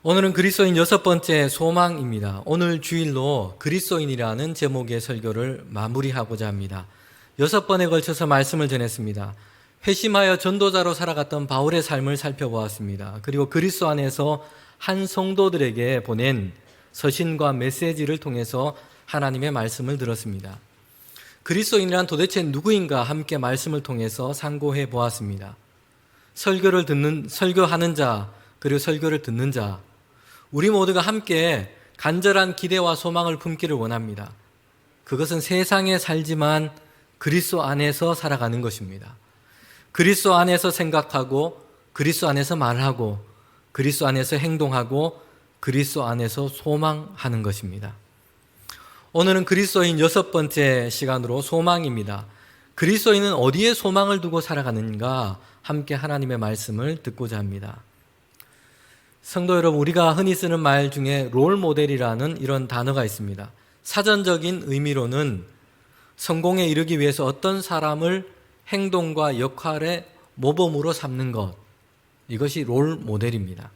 오늘은 그리스도인 여섯 번째 소망입니다. 오늘 주일로 그리스도인이라는 제목의 설교를 마무리하고자 합니다. 6번에 걸쳐서 말씀을 전했습니다. 회심하여 전도자로 살아갔던 바울의 삶을 살펴보았습니다. 그리고 그리스도 안에서 한 성도들에게 보낸 서신과 메시지를 통해서 하나님의 말씀을 들었습니다. 그리스도인이란 도대체 누구인가 함께 말씀을 통해서 상고해 보았습니다. 설교하는 자, 그리고 설교를 듣는 자, 우리 모두가 함께 간절한 기대와 소망을 품기를 원합니다. 그것은 세상에 살지만 그리스도 안에서 살아가는 것입니다. 그리스도 안에서 생각하고, 그리스도 안에서 말하고, 그리스도 안에서 행동하고, 그리스도 안에서 소망하는 것입니다. 오늘은 그리스도인 여섯 번째 시간으로 소망입니다. 그리스도인은 어디에 소망을 두고 살아가는가 함께 하나님의 말씀을 듣고자 합니다. 성도 여러분, 우리가 흔히 쓰는 말 중에 롤 모델이라는 이런 단어가 있습니다. 사전적인 의미로는 성공에 이르기 위해서 어떤 사람을 행동과 역할의 모범으로 삼는 것, 이것이 롤 모델입니다.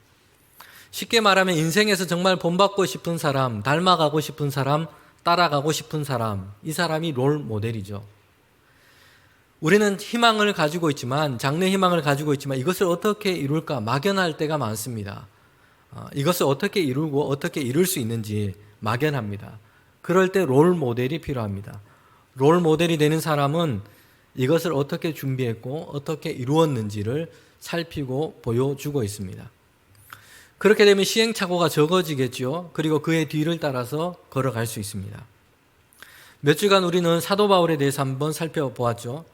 쉽게 말하면 인생에서 정말 본받고 싶은 사람, 닮아가고 싶은 사람, 따라가고 싶은 사람, 이 사람이 롤 모델이죠. 우리는 희망을 가지고 있지만, 장래 희망을 가지고 있지만 이것을 어떻게 이룰까 막연할 때가 많습니다. 이것을 어떻게 이루고 어떻게 이룰 수 있는지 막연합니다. 그럴 때 롤 모델이 필요합니다. 롤 모델이 되는 사람은 이것을 어떻게 준비했고 어떻게 이루었는지를 살피고 보여주고 있습니다. 그렇게 되면 시행착오가 적어지겠죠. 그리고 그의 뒤를 따라서 걸어갈 수 있습니다. 몇 주간 우리는 사도 바울에 대해서 한번 살펴보았죠.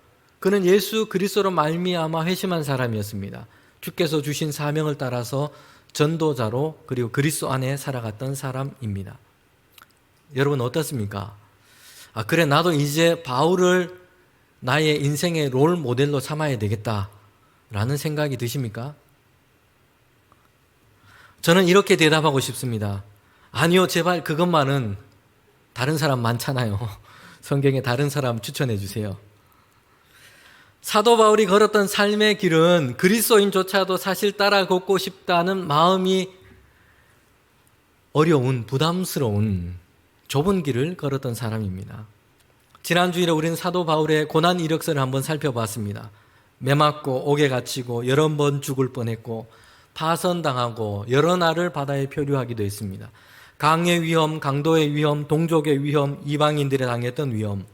그는 예수 그리스도로 말미암아 회심한 사람이었습니다. 주께서 주신 사명을 따라서 전도자로 그리고 그리스도 안에 살아갔던 사람입니다. 여러분 어떻습니까? 그래 나도 이제 바울을 나의 인생의 롤 모델로 삼아야 되겠다라는 생각이 드십니까? 저는 이렇게 대답하고 싶습니다. 아니요, 제발 그것만은 다른 사람 많잖아요. 성경에 다른 사람 추천해 주세요. 사도 바울이 걸었던 삶의 길은 그리스도인조차도 사실 따라 걷고 싶다는 마음이 어려운, 부담스러운 좁은 길을 걸었던 사람입니다. 지난 주일에 우리는 사도 바울의 고난 이력서를 한번 살펴봤습니다. 매맞고 옥에 갇히고 여러 번 죽을 뻔했고 파선당하고 여러 날을 바다에 표류하기도 했습니다. 강의 위험, 강도의 위험, 동족의 위험, 이방인들에 당했던 위험,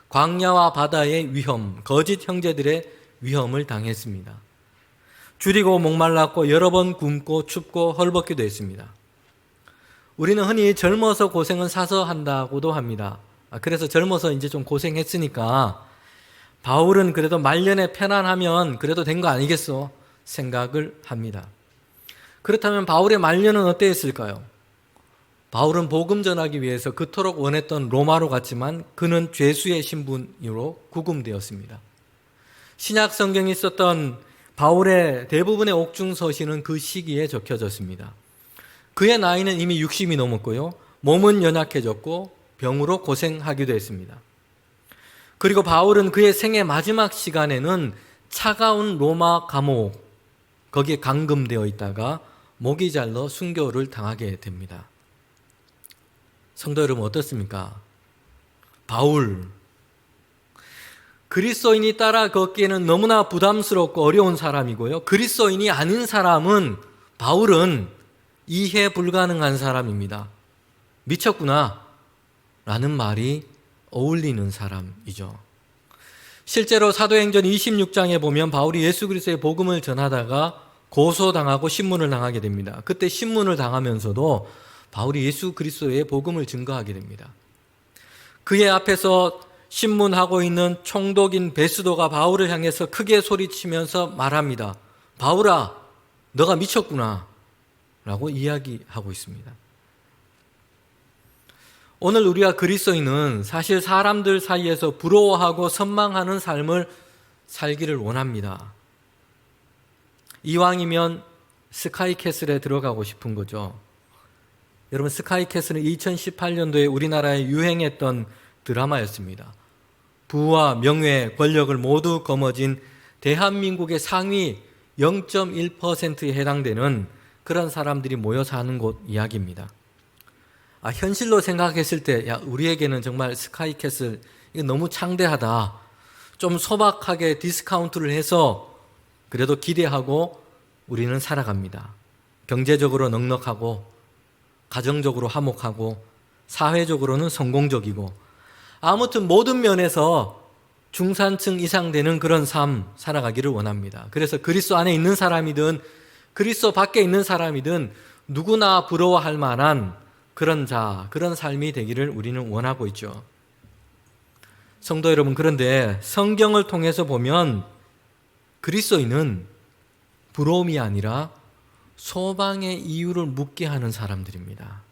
광야와 바다의 위험, 거짓 형제들의 위험을 당했습니다. 줄이고 목말랐고 여러 번 굶고 춥고 헐벗기도 했습니다. 우리는 흔히 젊어서 고생은 사서 한다고도 합니다. 그래서 젊어서 이제 좀 고생했으니까 바울은 그래도 말년에 편안하면 그래도 된 거 아니겠어 생각을 합니다. 그렇다면 바울의 말년은 어땠을까요? 바울은 복음 전하기 위해서 그토록 원했던 로마로 갔지만 그는 죄수의 신분으로 구금되었습니다. 신약 성경에 있었던 바울의 대부분의 옥중 서신은 그 시기에 적혀졌습니다. 그의 나이는 이미 60이 넘었고요. 몸은 연약해졌고 병으로 고생하기도 했습니다. 그리고 바울은 그의 생애 마지막 시간에는 차가운 로마 감옥, 거기에 감금되어 있다가 목이 잘려 순교를 당하게 됩니다. 성도 여러분 어떻습니까? 바울, 그리스도인이 따라 걷기에는 너무나 부담스럽고 어려운 사람이고요. 그리스도인이 아닌 사람은 바울은 이해 불가능한 사람입니다. 미쳤구나 라는 말이 어울리는 사람이죠. 실제로 사도행전 26장에 보면 바울이 예수 그리스도의 복음을 전하다가 고소당하고 신문을 당하게 됩니다. 그때 신문을 당하면서도 바울이 예수 그리스도의 복음을 증거하게 됩니다. 그의 앞에서 신문하고 있는 총독인 베스도가 바울을 향해서 크게 소리치면서 말합니다. 바울아, 너가 미쳤구나 라고 이야기하고 있습니다. 오늘 우리가 그리스도인은 사실 사람들 사이에서 부러워하고 선망하는 삶을 살기를 원합니다. 이왕이면 스카이캐슬에 들어가고 싶은 거죠. 여러분 스카이캐슬은 2018년도에 우리나라에 유행했던 드라마였습니다. 부와 명예, 권력을 모두 거머쥔 대한민국의 상위 0.1%에 해당되는 그런 사람들이 모여 사는 곳 이야기입니다. 현실로 생각했을 때 우리에게는 정말 스카이캐슬 이거 너무 창대하다. 좀 소박하게 디스카운트를 해서 그래도 기대하고 우리는 살아갑니다. 경제적으로 넉넉하고 가정적으로 화목하고 사회적으로는 성공적이고 아무튼 모든 면에서 중산층 이상 되는 그런 삶 살아가기를 원합니다. 그래서 그리스도 안에 있는 사람이든 그리스도 밖에 있는 사람이든 누구나 부러워할 만한 그런 삶이 되기를 우리는 원하고 있죠. 성도 여러분, 그런데 성경을 통해서 보면 그리스도인은 부러움이 아니라 소망의 이유를 묻게 하는 사람들입니다.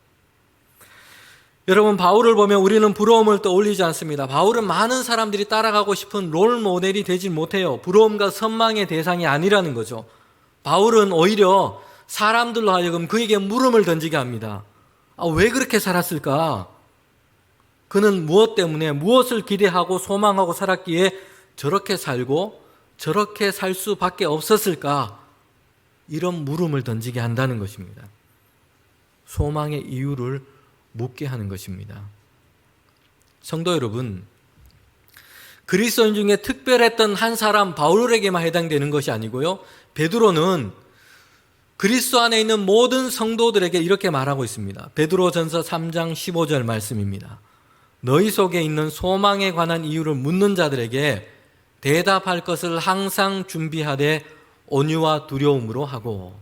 여러분, 바울을 보면 우리는 부러움을 떠올리지 않습니다. 바울은 많은 사람들이 따라가고 싶은 롤 모델이 되지 못해요. 부러움과 선망의 대상이 아니라는 거죠. 바울은 오히려 사람들로 하여금 그에게 물음을 던지게 합니다. 왜 그렇게 살았을까? 그는 무엇 때문에 무엇을 기대하고 소망하고 살았기에 저렇게 살고 저렇게 살 수밖에 없었을까? 이런 물음을 던지게 한다는 것입니다. 소망의 이유를 묻게 하는 것입니다. 성도 여러분, 그리스도인 중에 특별했던 한 사람 바울에게만 해당되는 것이 아니고요. 베드로는 그리스도 안에 있는 모든 성도들에게 이렇게 말하고 있습니다. 베드로전서 3장 15절 말씀입니다. 너희 속에 있는 소망에 관한 이유를 묻는 자들에게 대답할 것을 항상 준비하되 온유와 두려움으로 하고.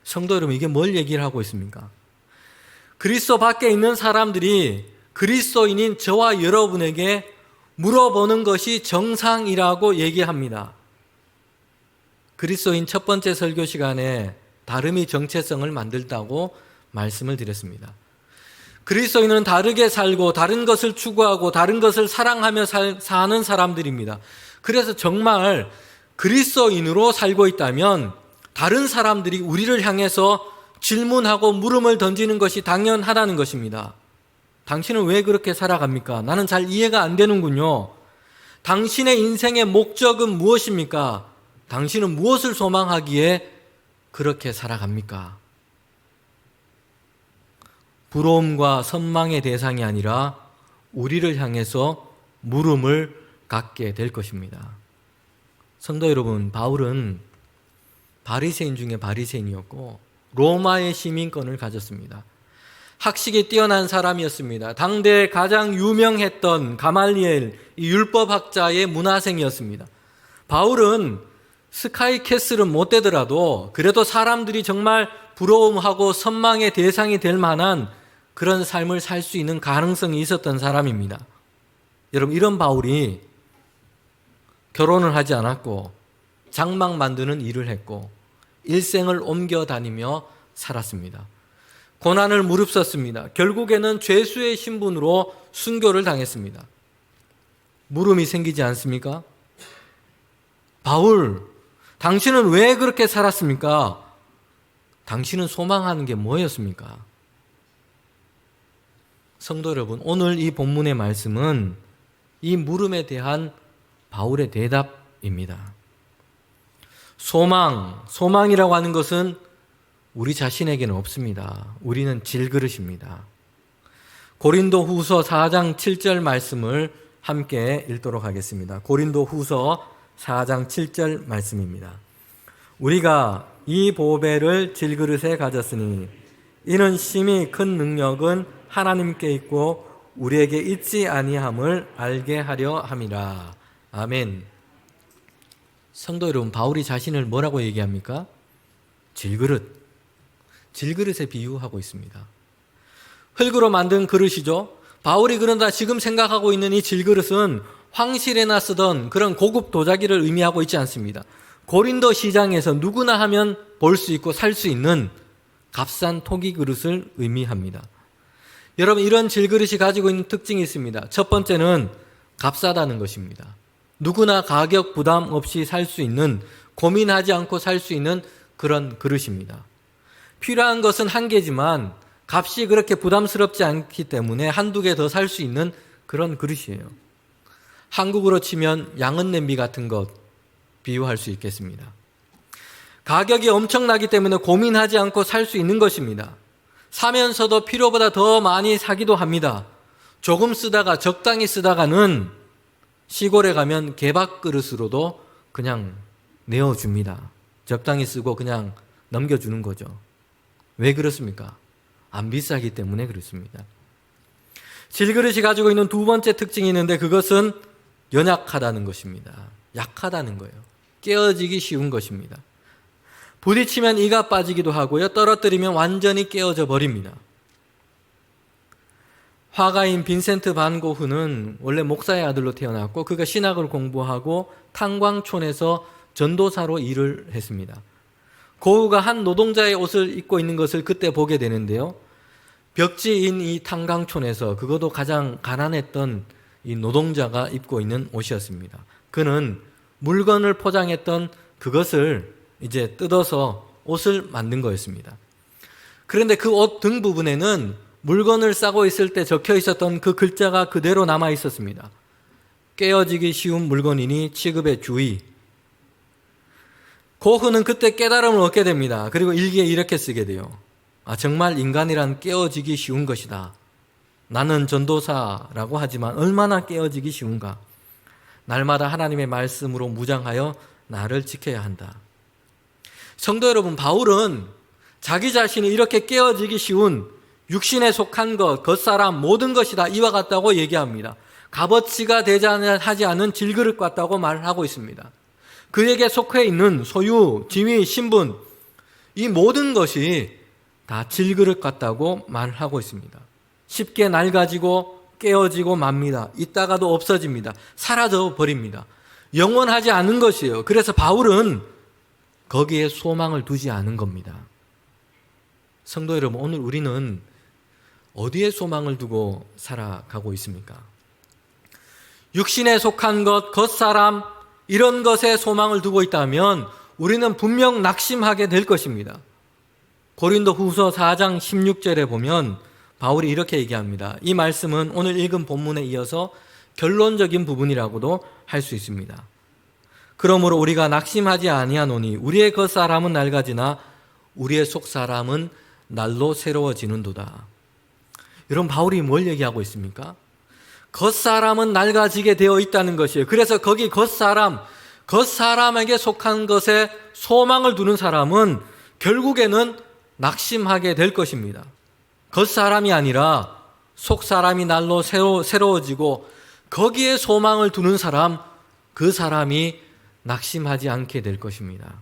성도 여러분, 이게 뭘 얘기를 하고 있습니까? 그리스도 밖에 있는 사람들이 그리스도인인 저와 여러분에게 물어보는 것이 정상이라고 얘기합니다. 그리스도인 첫 번째 설교 시간에 다름이 정체성을 만들다고 말씀을 드렸습니다. 그리스도인은 다르게 살고 다른 것을 추구하고 다른 것을 사랑하며 사는 사람들입니다. 그래서 정말 그리스도인으로 살고 있다면 다른 사람들이 우리를 향해서 질문하고 물음을 던지는 것이 당연하다는 것입니다. 당신은 왜 그렇게 살아갑니까? 나는 잘 이해가 안 되는군요. 당신의 인생의 목적은 무엇입니까? 당신은 무엇을 소망하기에 그렇게 살아갑니까? 부러움과 선망의 대상이 아니라 우리를 향해서 물음을 갖게 될 것입니다. 성도 여러분, 바울은 바리새인 중에 바리새인이었고 로마의 시민권을 가졌습니다. 학식이 뛰어난 사람이었습니다. 당대 가장 유명했던 가말리엘 율법학자의 문화생이었습니다. 바울은 스카이캐슬은 못 되더라도 그래도 사람들이 정말 부러움하고 선망의 대상이 될 만한 그런 삶을 살 수 있는 가능성이 있었던 사람입니다. 여러분, 이런 바울이 결혼을 하지 않았고 장막 만드는 일을 했고 일생을 옮겨 다니며 살았습니다. 고난을 무릅썼습니다. 결국에는 죄수의 신분으로 순교를 당했습니다. 물음이 생기지 않습니까? 바울, 당신은 왜 그렇게 살았습니까? 당신은 소망하는 게 뭐였습니까? 성도 여러분, 오늘 이 본문의 말씀은 이 물음에 대한 바울의 대답입니다. 소망이라고 하는 것은 우리 자신에게는 없습니다. 우리는 질그릇입니다. 고린도 후서 4장 7절 말씀을 함께 읽도록 하겠습니다. 고린도 후서 4장 7절 말씀입니다. 우리가 이 보배를 질그릇에 가졌으니 이는 심히 큰 능력은 하나님께 있고 우리에게 있지 아니함을 알게 하려 함이라. 아멘. 성도 여러분, 바울이 자신을 뭐라고 얘기합니까? 질그릇에 비유하고 있습니다. 흙으로 만든 그릇이죠. 바울이 그런다 지금 생각하고 있는 이 질그릇은 황실에나 쓰던 그런 고급 도자기를 의미하고 있지 않습니다. 고린도 시장에서 누구나 하면 볼 수 있고 살 수 있는 값싼 토기 그릇을 의미합니다. 여러분, 이런 질그릇이 가지고 있는 특징이 있습니다. 첫 번째는 값싸다는 것입니다. 누구나 가격 부담 없이 살 수 있는, 고민하지 않고 살 수 있는 그런 그릇입니다. 필요한 것은 한 개지만 값이 그렇게 부담스럽지 않기 때문에 한두 개 더 살 수 있는 그런 그릇이에요. 한국으로 치면 양은 냄비 같은 것 비유할 수 있겠습니다. 가격이 엄청나기 때문에 고민하지 않고 살 수 있는 것입니다. 사면서도 필요보다 더 많이 사기도 합니다. 조금 쓰다가 적당히 쓰다가는 시골에 가면 개밥 그릇으로도 그냥 내어줍니다. 적당히 쓰고 그냥 넘겨주는 거죠. 왜 그렇습니까? 안 비싸기 때문에 그렇습니다. 질그릇이 가지고 있는 두 번째 특징이 있는데 그것은 연약하다는 것입니다. 약하다는 거예요. 깨어지기 쉬운 것입니다. 부딪히면 이가 빠지기도 하고요. 떨어뜨리면 완전히 깨어져 버립니다. 화가인 빈센트 반 고흐는 원래 목사의 아들로 태어났고 그가 신학을 공부하고 탄광촌에서 전도사로 일을 했습니다. 고흐가 한 노동자의 옷을 입고 있는 것을 그때 보게 되는데요. 벽지인 이 탄광촌에서 그것도 가장 가난했던 이 노동자가 입고 있는 옷이었습니다. 그는 물건을 포장했던 그것을 이제 뜯어서 옷을 만든 거였습니다. 그런데 그 옷 등 부분에는 물건을 싸고 있을 때 적혀 있었던 그 글자가 그대로 남아 있었습니다. 깨어지기 쉬운 물건이니 취급에 주의. 고흐는 그때 깨달음을 얻게 됩니다. 그리고 일기에 이렇게 쓰게 돼요. 정말 인간이란 깨어지기 쉬운 것이다. 나는 전도사라고 하지만 얼마나 깨어지기 쉬운가. 날마다 하나님의 말씀으로 무장하여 나를 지켜야 한다. 성도 여러분, 바울은 자기 자신이 이렇게 깨어지기 쉬운 육신에 속한 것, 겉사람, 모든 것이 다 이와 같다고 얘기합니다. 값어치가 하지 않은 질그릇 같다고 말하고 있습니다. 그에게 속해 있는 소유, 지위, 신분, 이 모든 것이 다 질그릇 같다고 말하고 있습니다. 쉽게 낡아지고 깨어지고 맙니다. 있다가도 없어집니다. 사라져 버립니다. 영원하지 않은 것이에요. 그래서 바울은 거기에 소망을 두지 않은 겁니다. 성도 여러분, 오늘 우리는 어디에 소망을 두고 살아가고 있습니까? 육신에 속한 것, 겉사람, 이런 것에 소망을 두고 있다면 우리는 분명 낙심하게 될 것입니다. 고린도 후서 4장 16절에 보면 바울이 이렇게 얘기합니다. 이 말씀은 오늘 읽은 본문에 이어서 결론적인 부분이라고도 할 수 있습니다. 그러므로 우리가 낙심하지 아니하노니 우리의 겉사람은 낡아지나 우리의 속사람은 날로 새로워지는도다. 여러분, 바울이 뭘 얘기하고 있습니까? 겉사람은 낡아지게 되어 있다는 것이에요. 그래서 거기 겉사람에게 속한 것에 소망을 두는 사람은 결국에는 낙심하게 될 것입니다. 겉사람이 아니라 속사람이 날로 새로워지고 거기에 소망을 두는 사람, 그 사람이 낙심하지 않게 될 것입니다.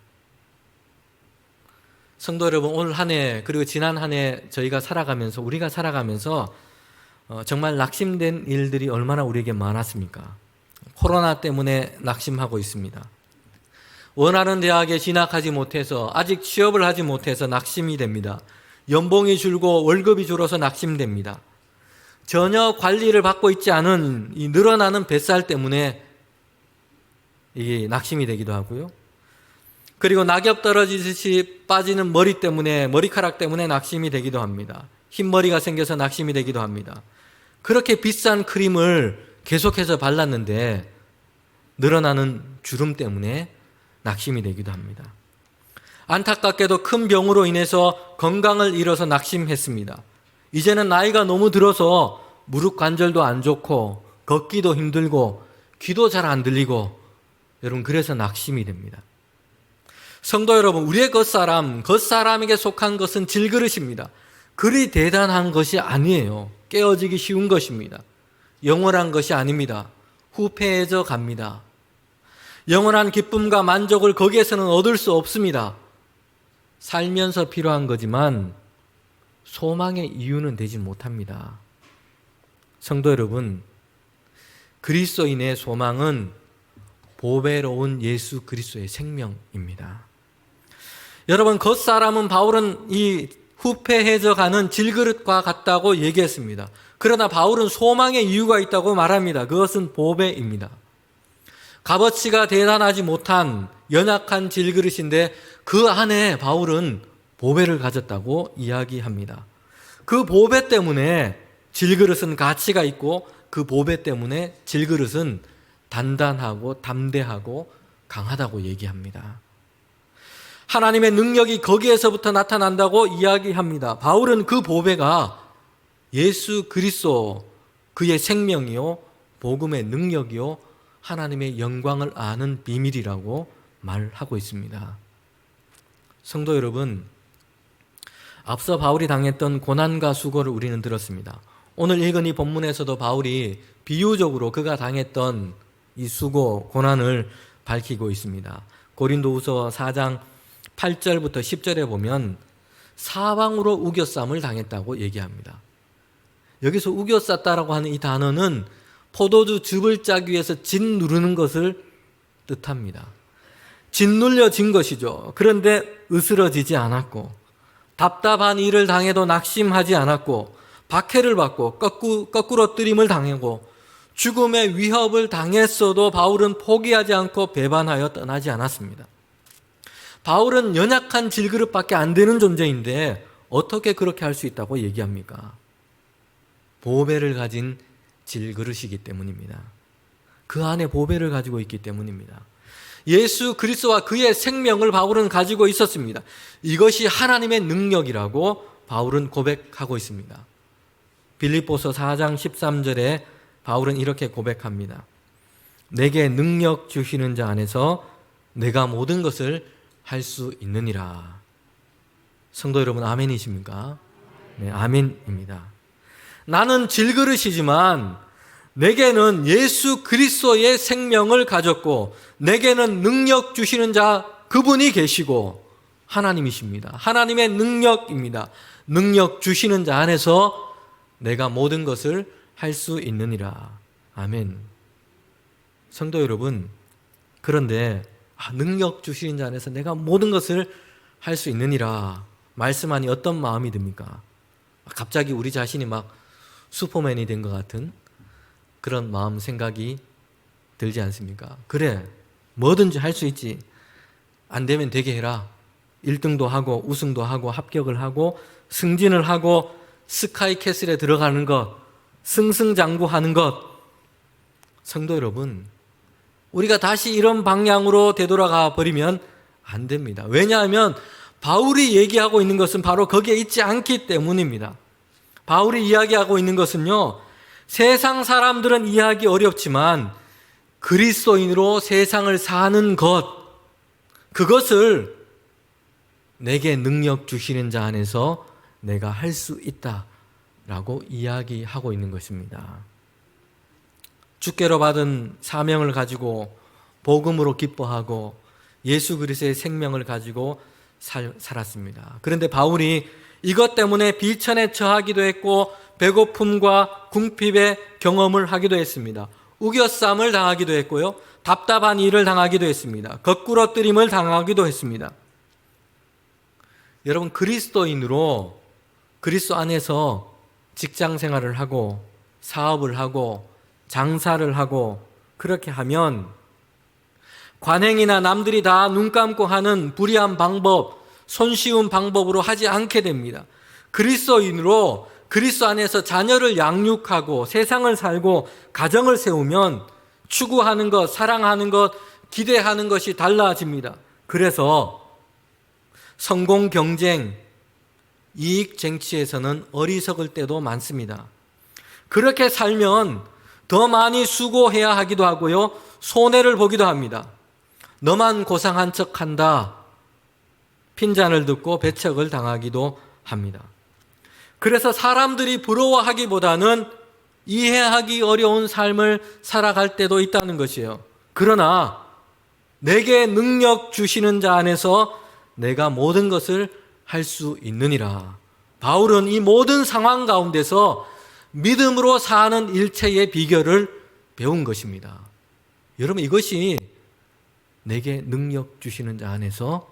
성도 여러분, 오늘 한 해 그리고 지난 한 해 우리가 살아가면서 정말 낙심된 일들이 얼마나 우리에게 많았습니까? 코로나 때문에 낙심하고 있습니다. 원하는 대학에 진학하지 못해서 아직 취업을 하지 못해서 낙심이 됩니다. 연봉이 줄고 월급이 줄어서 낙심됩니다. 전혀 관리를 받고 있지 않은 이 늘어나는 뱃살 때문에 이게 낙심이 되기도 하고요. 그리고 낙엽 떨어지듯이 빠지는 머리카락 때문에 낙심이 되기도 합니다. 흰머리가 생겨서 낙심이 되기도 합니다. 그렇게 비싼 크림을 계속해서 발랐는데 늘어나는 주름 때문에 낙심이 되기도 합니다. 안타깝게도 큰 병으로 인해서 건강을 잃어서 낙심했습니다. 이제는 나이가 너무 들어서 무릎 관절도 안 좋고 걷기도 힘들고 귀도 잘 안 들리고 여러분, 그래서 낙심이 됩니다. 성도 여러분, 우리의 겉사람에게 속한 것은 질그릇입니다. 그리 대단한 것이 아니에요. 깨어지기 쉬운 것입니다. 영원한 것이 아닙니다. 후패해져 갑니다. 영원한 기쁨과 만족을 거기에서는 얻을 수 없습니다. 살면서 필요한 거지만 소망의 이유는 되지 못합니다. 성도 여러분, 그리스도인의 소망은 보배로운 예수 그리스도의 생명입니다. 여러분, 겉사람은 바울은 이 후패해져 가는 질그릇과 같다고 얘기했습니다. 그러나 바울은 소망의 이유가 있다고 말합니다. 그것은 보배입니다. 값어치가 대단하지 못한 연약한 질그릇인데 그 안에 바울은 보배를 가졌다고 이야기합니다. 그 보배 때문에 질그릇은 가치가 있고 그 보배 때문에 질그릇은 단단하고 담대하고 강하다고 얘기합니다. 하나님의 능력이 거기에서부터 나타난다고 이야기합니다. 바울은 그 보배가 예수 그리스도, 그의 생명이요, 복음의 능력이요, 하나님의 영광을 아는 비밀이라고 말하고 있습니다. 성도 여러분, 앞서 바울이 당했던 고난과 수고를 우리는 들었습니다. 오늘 읽은 이 본문에서도 바울이 비유적으로 그가 당했던 이 수고, 고난을 밝히고 있습니다. 고린도후서 4장 8절부터 10절에 보면 사방으로 우겨쌈을 당했다고 얘기합니다. 여기서 우겨쌌다라고 하는 이 단어는 포도주 즙을 짜기 위해서 진 누르는 것을 뜻합니다. 짓눌려진 것이죠. 그런데 으스러지지 않았고, 답답한 일을 당해도 낙심하지 않았고, 박해를 받고 거꾸로 뜨림을 당하고 죽음의 위협을 당했어도 바울은 포기하지 않고 배반하여 떠나지 않았습니다. 바울은 연약한 질그릇밖에 안 되는 존재인데 어떻게 그렇게 할 수 있다고 얘기합니까? 보배를 가진 질그릇이기 때문입니다. 그 안에 보배를 가지고 있기 때문입니다. 예수 그리스도와 그의 생명을 바울은 가지고 있었습니다. 이것이 하나님의 능력이라고 바울은 고백하고 있습니다. 빌립보서 4장 13절에 바울은 이렇게 고백합니다. 내게 능력 주시는 자 안에서 내가 모든 것을 할 수 있느니라. 성도 여러분, 아멘이십니까? 네, 아멘입니다. 나는 질그릇이지만 내게는 예수 그리스도의 생명을 가졌고 내게는 능력 주시는 자 그분이 계시고 하나님이십니다. 하나님의 능력입니다. 능력 주시는 자 안에서 내가 모든 것을 할 수 있느니라. 아멘. 성도 여러분, 그런데 능력 주시는 자 안에서 내가 모든 것을 할 수 있느니라 말씀하니 어떤 마음이 듭니까? 갑자기 우리 자신이 막 슈퍼맨이 된 것 같은 그런 마음, 생각이 들지 않습니까? 그래, 뭐든지 할 수 있지. 안 되면 되게 해라. 1등도 하고 우승도 하고 합격을 하고 승진을 하고 스카이캐슬에 들어가는 것, 승승장구하는 것. 성도 여러분, 우리가 다시 이런 방향으로 되돌아가 버리면 안 됩니다. 왜냐하면 바울이 얘기하고 있는 것은 바로 거기에 있지 않기 때문입니다. 바울이 이야기하고 있는 것은요, 세상 사람들은 이해하기 어렵지만 그리스도인으로 세상을 사는 것, 그것을 내게 능력 주시는 자 안에서 내가 할 수 있다라고 이야기하고 있는 것입니다. 주께로 받은 사명을 가지고 복음으로 기뻐하고 예수 그리스도의 생명을 가지고 살았습니다. 그런데 바울이 이것 때문에 비천에 처하기도 했고 배고픔과 궁핍의 경험을 하기도 했습니다. 우겨쌈을 당하기도 했고요. 답답한 일을 당하기도 했습니다. 거꾸로 뜨림을 당하기도 했습니다. 여러분, 그리스도인으로 그리스도 안에서 직장 생활을 하고 사업을 하고 장사를 하고 그렇게 하면 관행이나 남들이 다 눈 감고 하는 불의한 방법, 손쉬운 방법으로 하지 않게 됩니다. 그리스도인으로 그리스도 안에서 자녀를 양육하고 세상을 살고 가정을 세우면 추구하는 것, 사랑하는 것, 기대하는 것이 달라집니다. 그래서 성공 경쟁, 이익 쟁취에서는 어리석을 때도 많습니다. 그렇게 살면 더 많이 수고해야 하기도 하고요, 손해를 보기도 합니다. 너만 고상한 척한다, 핀잔을 듣고 배척을 당하기도 합니다. 그래서 사람들이 부러워하기보다는 이해하기 어려운 삶을 살아갈 때도 있다는 것이에요. 그러나 내게 능력 주시는 자 안에서 내가 모든 것을 할 수 있느니라. 바울은 이 모든 상황 가운데서 믿음으로 사는 일체의 비결을 배운 것입니다. 여러분, 이것이 내게 능력 주시는 자 안에서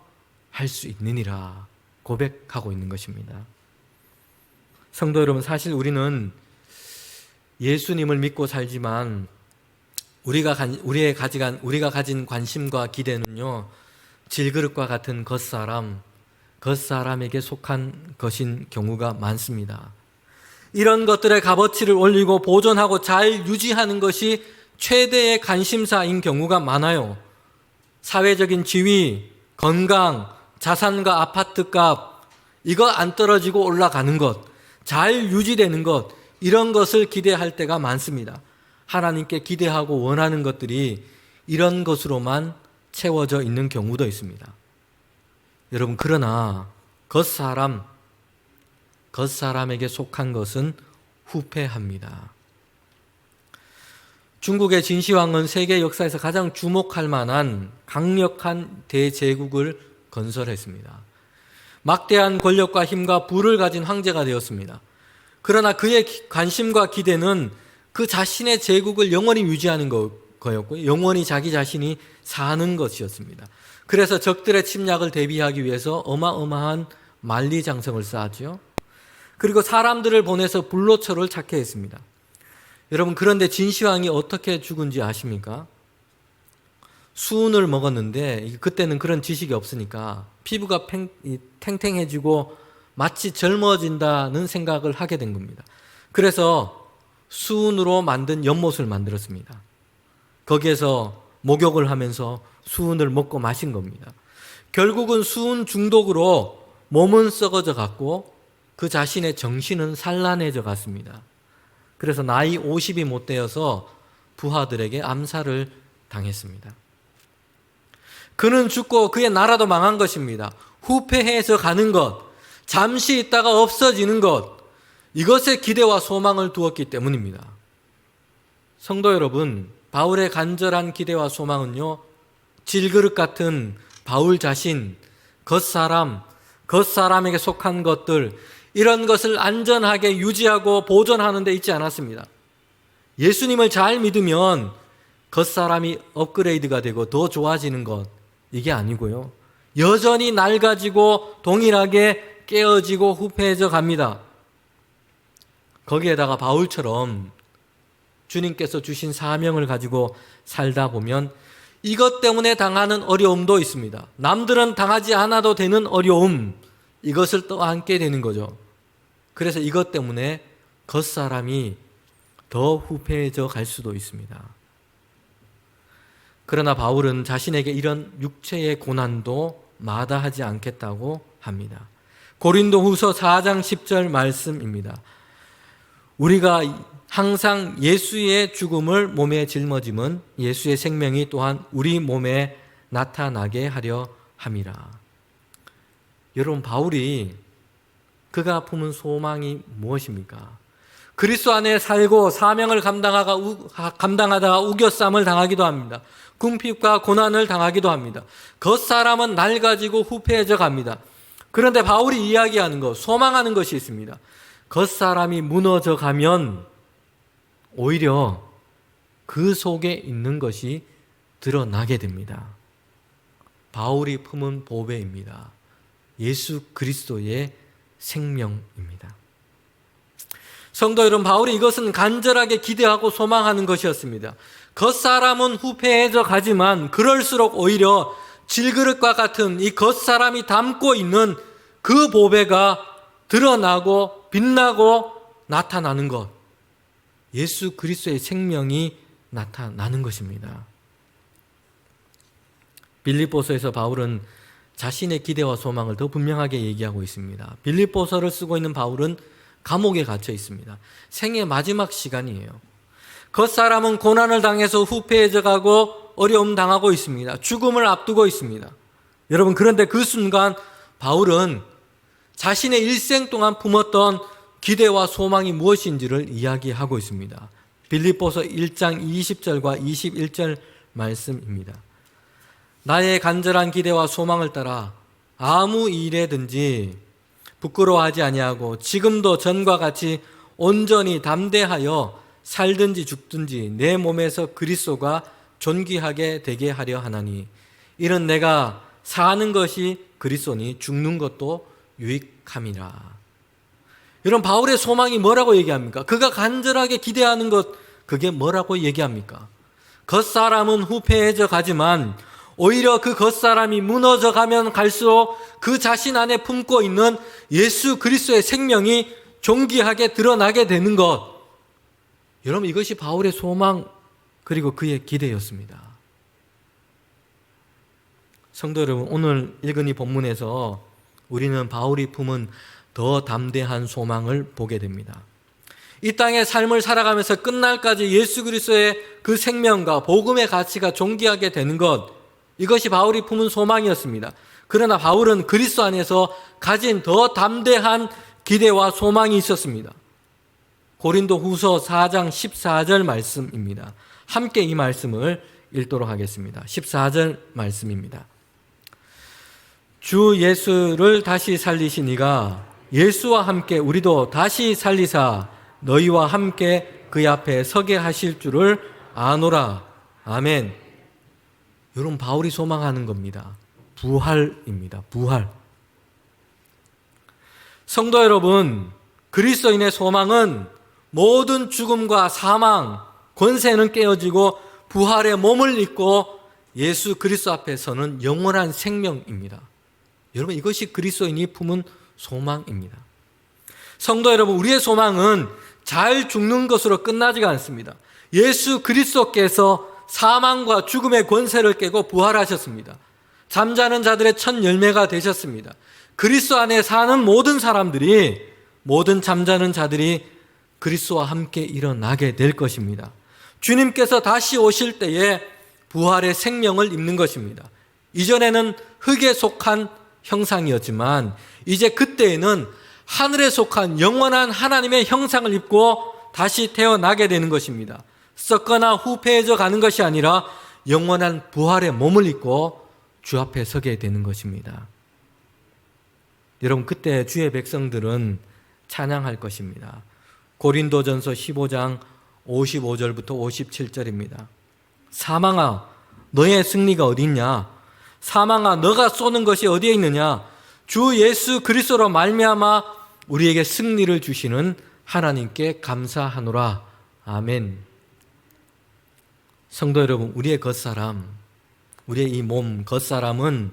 할 수 있느니라 고백하고 있는 것입니다. 성도 여러분, 사실 우리는 예수님을 믿고 살지만 우리가 가진 관심과 기대는요, 질그릇과 같은 겉사람에게 속한 것인 경우가 많습니다. 이런 것들의 값어치를 올리고 보존하고 잘 유지하는 것이 최대의 관심사인 경우가 많아요. 사회적인 지위, 건강, 자산과 아파트값 이거 안 떨어지고 올라가는 것, 잘 유지되는 것, 이런 것을 기대할 때가 많습니다. 하나님께 기대하고 원하는 것들이 이런 것으로만 채워져 있는 경우도 있습니다. 여러분, 그러나 겉사람에게 속한 것은 후패합니다. 중국의 진시황은 세계 역사에서 가장 주목할 만한 강력한 대제국을 건설했습니다. 막대한 권력과 힘과 부를 가진 황제가 되었습니다. 그러나 그의 관심과 기대는 그 자신의 제국을 영원히 유지하는 거였고요. 영원히 자기 자신이 사는 것이었습니다. 그래서 적들의 침략을 대비하기 위해서 어마어마한 만리장성을 쌓았죠. 그리고 사람들을 보내서 불로초를 찾게 했습니다. 여러분, 그런데 진시황이 어떻게 죽은지 아십니까? 수은을 먹었는데 그때는 그런 지식이 없으니까 피부가 탱탱해지고 마치 젊어진다는 생각을 하게 된 겁니다. 그래서 수은으로 만든 연못을 만들었습니다. 거기에서 목욕을 하면서 수은을 먹고 마신 겁니다. 결국은 수은 중독으로 몸은 썩어져 갔고 그 자신의 정신은 산란해져 갔습니다. 그래서 나이 50이 못 되어서 부하들에게 암살을 당했습니다. 그는 죽고 그의 나라도 망한 것입니다. 후패해서 가는 것, 잠시 있다가 없어지는 것, 이것에 기대와 소망을 두었기 때문입니다. 성도 여러분, 바울의 간절한 기대와 소망은요, 질그릇 같은 바울 자신, 겉사람에게 속한 것들, 이런 것을 안전하게 유지하고 보존하는 데 있지 않았습니다. 예수님을 잘 믿으면 겉사람이 업그레이드가 되고 더 좋아지는 것, 이게 아니고요. 여전히 낡아지고 동일하게 깨어지고 후패해져 갑니다. 거기에다가 바울처럼 주님께서 주신 사명을 가지고 살다 보면 이것 때문에 당하는 어려움도 있습니다. 남들은 당하지 않아도 되는 어려움, 이것을 또 안게 되는 거죠. 그래서 이것 때문에 겉사람이 더 후패해져 갈 수도 있습니다. 그러나 바울은 자신에게 이런 육체의 고난도 마다하지 않겠다고 합니다. 고린도후서 4장 10절 말씀입니다. 우리가 항상 예수의 죽음을 몸에 짊어짐은 예수의 생명이 또한 우리 몸에 나타나게 하려 함이라. 여러분, 바울이 그가 품은 소망이 무엇입니까? 그리스도 안에 살고 사명을 감당하다가 우겨쌈을 당하기도 합니다. 궁핍과 고난을 당하기도 합니다. 겉사람은 낡아지고 후패해져 갑니다. 그런데 바울이 이야기하는 것, 소망하는 것이 있습니다. 겉사람이 무너져 가면 오히려 그 속에 있는 것이 드러나게 됩니다. 바울이 품은 보배입니다. 예수 그리스도의 생명입니다. 성도 여러분, 바울이 이것은 간절하게 기대하고 소망하는 것이었습니다. 겉사람은 후패해져 가지만 그럴수록 오히려 질그릇과 같은 이 겉사람이 담고 있는 그 보배가 드러나고 빛나고 나타나는 것, 예수 그리스도의 생명이 나타나는 것입니다. 빌립보서에서 바울은 자신의 기대와 소망을 더 분명하게 얘기하고 있습니다. 빌립보서를 쓰고 있는 바울은 감옥에 갇혀 있습니다. 생의 마지막 시간이에요. 겉사람은 고난을 당해서 후패해져 가고 어려움 당하고 있습니다. 죽음을 앞두고 있습니다. 여러분, 그런데 그 순간 바울은 자신의 일생 동안 품었던 기대와 소망이 무엇인지를 이야기하고 있습니다. 빌립보서 1장 20절과 21절 말씀입니다. 나의 간절한 기대와 소망을 따라 아무 일에든지 부끄러워하지 아니하고 지금도 전과 같이 온전히 담대하여 살든지 죽든지 내 몸에서 그리스도가 존귀하게 되게 하려 하나니 이는 내가 사는 것이 그리스도니 죽는 것도 유익함이라. 여러분, 바울의 소망이 뭐라고 얘기합니까? 그가 간절하게 기대하는 것, 그게 뭐라고 얘기합니까? 겉사람은 후패해져 가지만 오히려 그 겉사람이 무너져 가면 갈수록 그 자신 안에 품고 있는 예수 그리스도의 생명이 존귀하게 드러나게 되는 것. 여러분, 이것이 바울의 소망 그리고 그의 기대였습니다. 성도 여러분, 오늘 읽은 이 본문에서 우리는 바울이 품은 더 담대한 소망을 보게 됩니다. 이 땅의 삶을 살아가면서 끝날까지 예수 그리스도의 그 생명과 복음의 가치가 존귀하게 되는 것, 이것이 바울이 품은 소망이었습니다. 그러나 바울은 그리스도 안에서 가진 더 담대한 기대와 소망이 있었습니다. 고린도 후서 4장 14절 말씀입니다. 함께 이 말씀을 읽도록 하겠습니다. 14절 말씀입니다. 주 예수를 다시 살리신 이가 예수와 함께 우리도 다시 살리사 너희와 함께 그의 앞에 서게 하실 줄을 아노라. 아멘. 여러분, 바울이 소망하는 겁니다. 부활입니다. 부활. 성도 여러분, 그리스도인의 소망은 모든 죽음과 사망, 권세는 깨어지고 부활의 몸을 입고 예수 그리스도 앞에 서는 영원한 생명입니다. 여러분, 이것이 그리스도인이 품은 소망입니다. 성도 여러분, 우리의 소망은 잘 죽는 것으로 끝나지가 않습니다. 예수 그리스도께서 사망과 죽음의 권세를 깨고 부활하셨습니다. 잠자는 자들의 첫 열매가 되셨습니다. 그리스도 안에 사는 모든 사람들이, 모든 잠자는 자들이 그리스도와 함께 일어나게 될 것입니다. 주님께서 다시 오실 때에 부활의 생명을 입는 것입니다. 이전에는 흙에 속한 형상이었지만 이제 그때에는 하늘에 속한 영원한 하나님의 형상을 입고 다시 태어나게 되는 것입니다. 썩거나 후패해져 가는 것이 아니라 영원한 부활의 몸을 입고 주 앞에 서게 되는 것입니다. 여러분, 그때 주의 백성들은 찬양할 것입니다. 고린도전서 15장 55절부터 57절입니다. 사망아, 너의 승리가 어디 있냐? 사망아, 너가 쏘는 것이 어디에 있느냐? 주 예수 그리스도로 말미암아 우리에게 승리를 주시는 하나님께 감사하노라. 아멘. 성도 여러분, 우리의 겉사람, 우리의 이 몸 겉사람은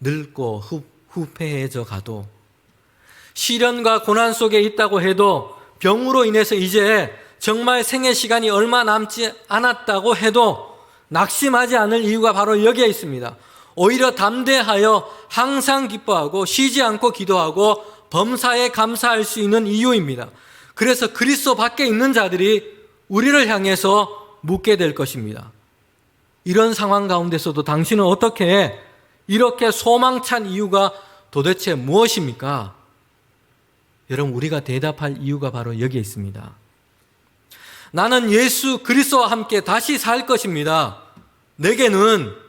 늙고 후패해져 가도, 시련과 고난 속에 있다고 해도, 병으로 인해서 이제 정말 생애 시간이 얼마 남지 않았다고 해도 낙심하지 않을 이유가 바로 여기에 있습니다. 오히려 담대하여 항상 기뻐하고 쉬지 않고 기도하고 범사에 감사할 수 있는 이유입니다. 그래서 그리스도 밖에 있는 자들이 우리를 향해서 묻게 될 것입니다. 이런 상황 가운데서도 당신은 어떻게 이렇게 소망찬 이유가 도대체 무엇입니까? 여러분, 우리가 대답할 이유가 바로 여기에 있습니다. 나는 예수 그리스도와 함께 다시 살 것입니다. 내게는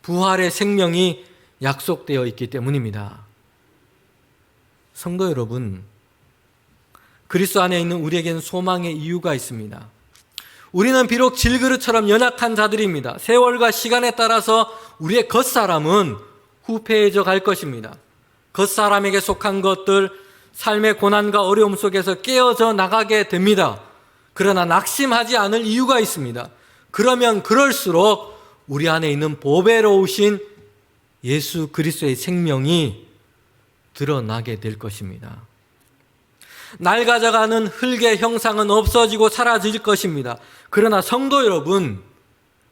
부활의 생명이 약속되어 있기 때문입니다. 성도 여러분, 그리스도 안에 있는 우리에게는 소망의 이유가 있습니다. 우리는 비록 질그릇처럼 연약한 자들입니다. 세월과 시간에 따라서 우리의 겉사람은 후패해져 갈 것입니다. 겉사람에게 속한 것들, 삶의 고난과 어려움 속에서 깨어져 나가게 됩니다. 그러나 낙심하지 않을 이유가 있습니다. 그러면 그럴수록 우리 안에 있는 보배로우신 예수 그리스도의 생명이 드러나게 될 것입니다. 낡아져가는 흙의 형상은 없어지고 사라질 것입니다. 그러나 성도 여러분,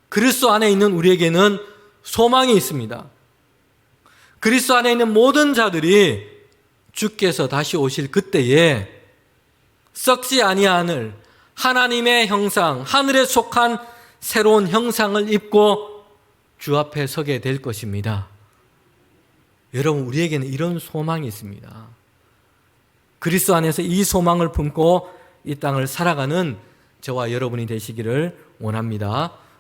그리스도 안에 있는 우리에게는 소망이 있습니다. 그리스도 안에 있는 모든 자들이 주께서 다시 오실 그때에 썩지 아니하늘 하나님의 형상, 하늘에 속한 새로운 형상을 입고 주 앞에 서게 될 것입니다. 여러분, 우리에게는 이런 소망이 있습니다. 그리스도 안에서 이 소망을 품고 이 땅을 살아가는 저와 여러분이 되시기를 원합니다.